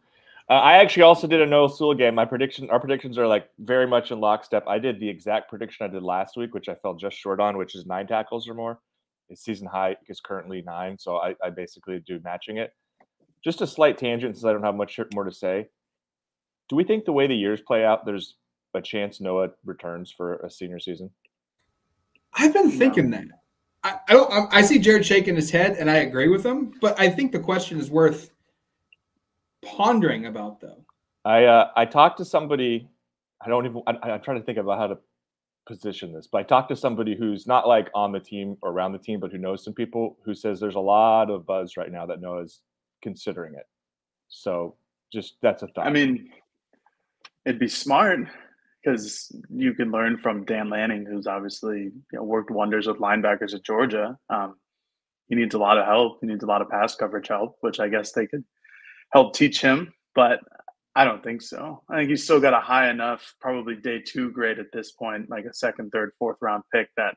S2: I actually also did a Noah Sewell game. Our predictions are like very much in lockstep. I did the exact prediction I did last week, which I fell just short on, which is 9 tackles or more. His season high is currently 9, so I basically do matching it. Just a slight tangent since I don't have much more to say. Do we think the way the years play out, there's a chance Noah returns for a senior season?
S1: I've been thinking that. I see Jared shaking his head, and I agree with him, but I think the question is worth pondering about, though.
S2: I talked to somebody I'm trying to think about how to position this, but I talked to somebody who's not like on the team or around the team, but who knows some people, who says there's a lot of buzz right now that Noah's considering it. So just that's a thought.
S3: I mean, it'd be smart because you can learn from Dan Lanning, who's obviously worked wonders with linebackers at Georgia. He needs a lot of help. He needs a lot of pass coverage help, which I guess they could help teach him. But I don't think so. I think he's still got a high enough, probably day 2 grade at this point, like a 2nd, 3rd, 4th round pick, that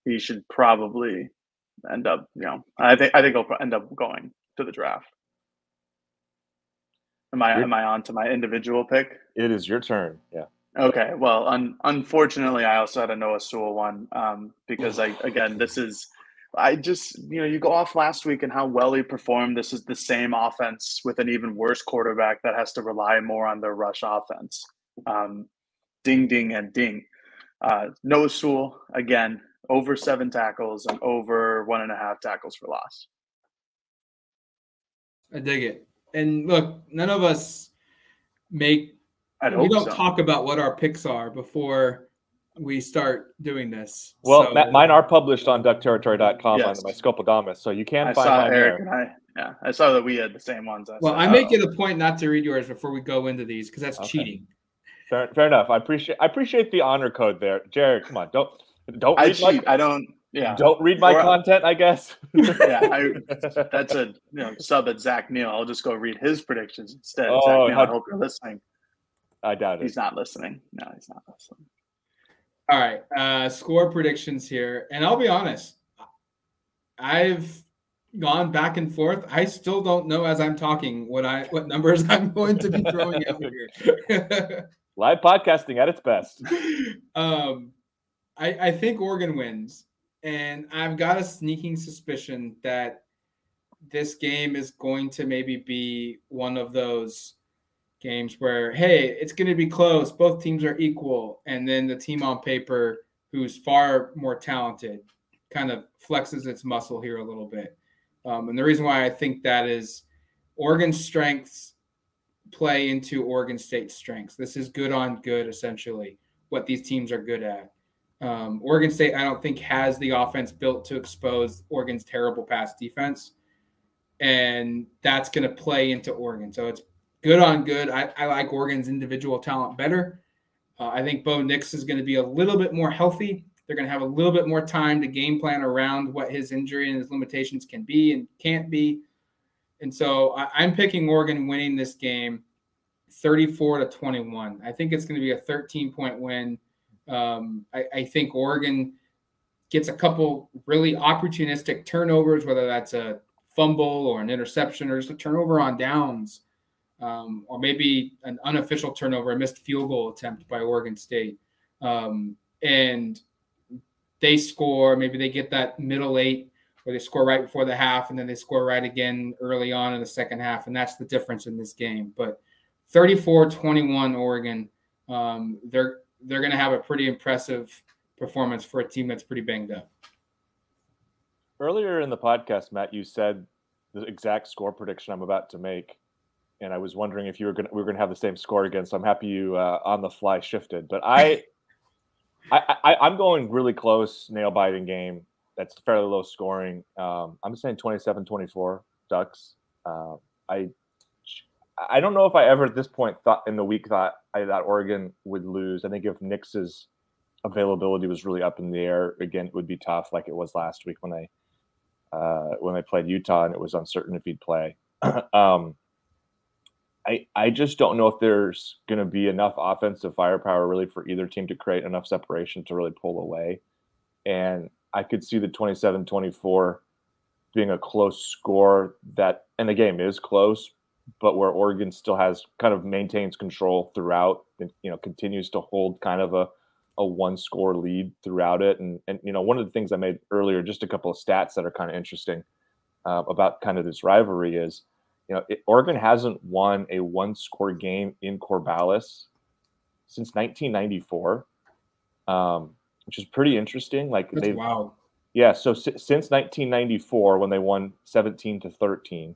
S3: he should probably end up. I think he'll end up going to the draft. Am I on to my individual pick?
S2: It is your turn. Yeah.
S3: Okay. Well, unfortunately, I also had a Noah Sewell one because you go off last week and how well he performed. This is the same offense with an even worse quarterback that has to rely more on their rush offense. Ding, ding, and ding. Noah Sewell, again, over 7 tackles and over 1.5 tackles for loss.
S1: I dig it. And look, none of us we don't talk about what our picks are before we start doing this.
S2: Well, so, mine are published on duckterritory.com on my Skopil, so you can find mine
S3: Eric
S2: there.
S3: I saw that we had the same ones.
S1: I make it a point not to read yours before we go into these because that's cheating.
S2: Fair enough. I appreciate the honor code there, Jared. Come on, don't.
S3: I cheat. I don't. Yeah.
S2: Don't read my content, I guess.
S3: That's a sub at Zach Neal. I'll just go read his predictions instead.
S2: Oh,
S3: Zach Neal, I hope you're listening.
S2: I doubt it.
S3: He's not listening. No, he's not listening.
S1: All right. Score predictions here. And I'll be honest, I've gone back and forth. I still don't know as I'm talking what numbers I'm going to be throwing out here.
S2: Live podcasting at its best.
S1: I think Oregon wins. And I've got a sneaking suspicion that this game is going to maybe be one of those games where, hey, it's going to be close. Both teams are equal. And then the team on paper, who's far more talented, kind of flexes its muscle here a little bit. And the reason why I think that is Oregon's strengths play into Oregon State's strengths. This is good on good, essentially, what these teams are good at. Oregon State, I don't think, has the offense built to expose Oregon's terrible pass defense. And that's going to play into Oregon. So it's good on good. I like Oregon's individual talent better. I think Bo Nix is going to be a little bit more healthy. They're going to have a little bit more time to game plan around what his injury and his limitations can be and can't be. And so I'm picking Oregon winning this game 34-21. I think it's going to be a 13-point win. I think Oregon gets a couple really opportunistic turnovers, whether that's a fumble or an interception or just a turnover on downs, or maybe an unofficial turnover, a missed field goal attempt by Oregon State. And they score, maybe they get that middle 8 where they score right before the half and then they score right again early on in the second half. And that's the difference in this game. But 34-21 Oregon, they're going to have a pretty impressive performance for a team that's pretty banged up.
S2: Earlier in the podcast, Matt, you said the exact score prediction I'm about to make, and I was wondering if we were going to have the same score again. So I'm happy you on the fly shifted. But I'm going really close, nail biting game. That's fairly low scoring. I'm saying 27-24 Ducks. I don't know if I ever at this point thought that Oregon would lose. I think if Nix's availability was really up in the air again, it would be tough, like it was last week when they played Utah and it was uncertain if he'd play. I just don't know if there's going to be enough offensive firepower really for either team to create enough separation to really pull away. And I could see the 27-24 being a close score and the game is close, but where Oregon still has kind of maintains control throughout and, continues to hold kind of a 1-score lead throughout it. And one of the things I made earlier, just a couple of stats that are kind of interesting about kind of this rivalry is, Oregon hasn't won a 1-score game in Corvallis since 1994, which is pretty interesting.
S1: Wow.
S2: Yeah. So since 1994, when they won 17-13,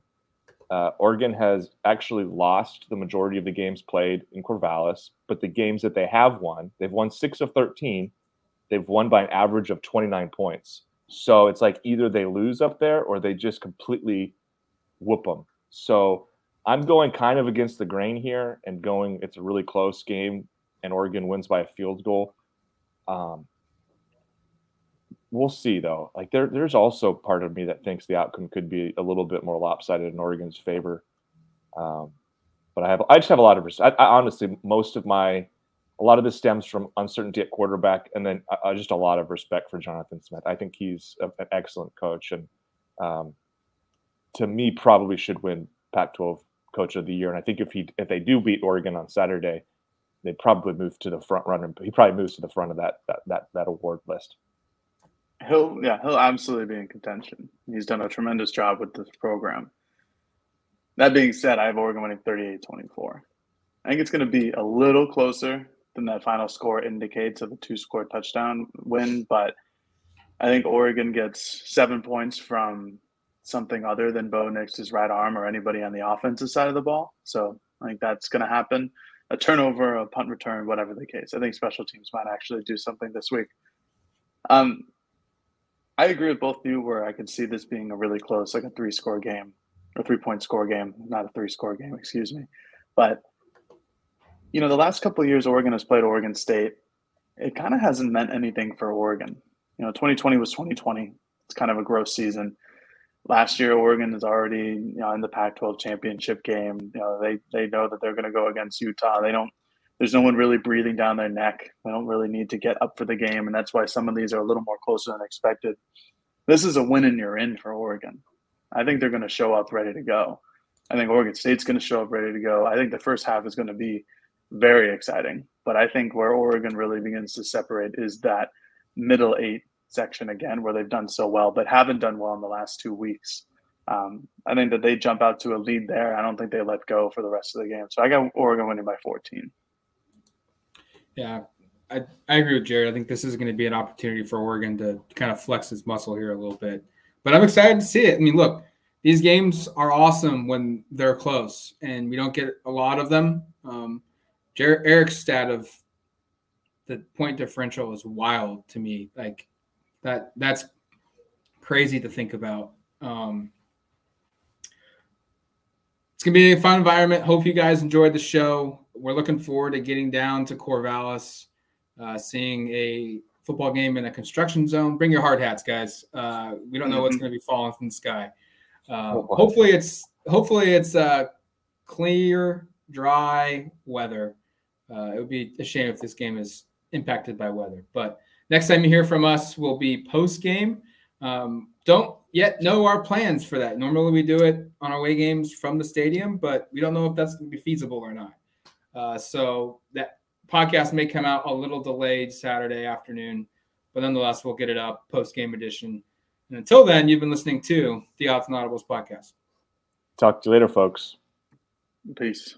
S2: Oregon has actually lost the majority of the games played in Corvallis, but the games that they have won, they've won 6 of 13. They've won by an average of 29 points. So it's like either they lose up there or they just completely whoop them. So I'm going kind of against the grain here and going, it's a really close game and Oregon wins by a field goal. We'll see, though. Like there's also part of me that thinks the outcome could be a little bit more lopsided in Oregon's favor. But I just have a lot of respect. I honestly, a lot of this stems from uncertainty at quarterback, and then just a lot of respect for Jonathan Smith. I think he's an excellent coach, and to me, probably should win Pac-12 Coach of the Year. And I think if they do beat Oregon on Saturday, they probably move to the front runner. He probably moves to the front of that award list.
S3: He'll absolutely be in contention. He's done a tremendous job with this program. That being said, I have Oregon winning 38-24. I think it's going to be a little closer than that final score indicates of a 2-score touchdown win, but I think Oregon gets 7 points from something other than Bo Nix, his right arm, or anybody on the offensive side of the ball. So I think that's going to happen. A turnover, a punt return, whatever the case. I think special teams might actually do something this week. I agree with both of you where I could see this being a really close, like a 3-score game or 3-point score game, not a 3-score game, excuse me. But, the last couple of years Oregon has played Oregon State. It kind of hasn't meant anything for Oregon. 2020 was 2020. It's kind of a gross season. Last year, Oregon is already, in the Pac-12 championship game. They know that they're going to go against Utah. There's no one really breathing down their neck. They don't really need to get up for the game, and that's why some of these are a little more closer than expected. This is a win and you're in for Oregon. I think they're going to show up ready to go. I think Oregon State's going to show up ready to go. I think the first half is going to be very exciting, but I think where Oregon really begins to separate is that middle 8 section again, where they've done so well, but haven't done well in the last 2 weeks. I think that they jump out to a lead there. I don't think they let go for the rest of the game. So I got Oregon winning by 14.
S1: Yeah, I agree with Jared. I think this is going to be an opportunity for Oregon to kind of flex its muscle here a little bit. But I'm excited to see it. I mean, look, these games are awesome when they're close, and we don't get a lot of them. Erik's stat of the point differential is wild to me. Like that's crazy to think about. It's going to be a fun environment. Hope you guys enjoyed the show. We're looking forward to getting down to Corvallis, seeing a football game in a construction zone. Bring your hard hats, guys. We don't know what's going to be falling from the sky. Hopefully it's clear, dry weather. It would be a shame if this game is impacted by weather. But next time you hear from us will be post-game. Don't yet know our plans for that. Normally we do it on our away games from the stadium, but we don't know if that's going to be feasible or not. So that podcast may come out a little delayed Saturday afternoon, but nonetheless, we'll get it up post-game edition. And until then, you've been listening to the Autzen Audibles Podcast.
S2: Talk to you later, folks.
S3: Peace.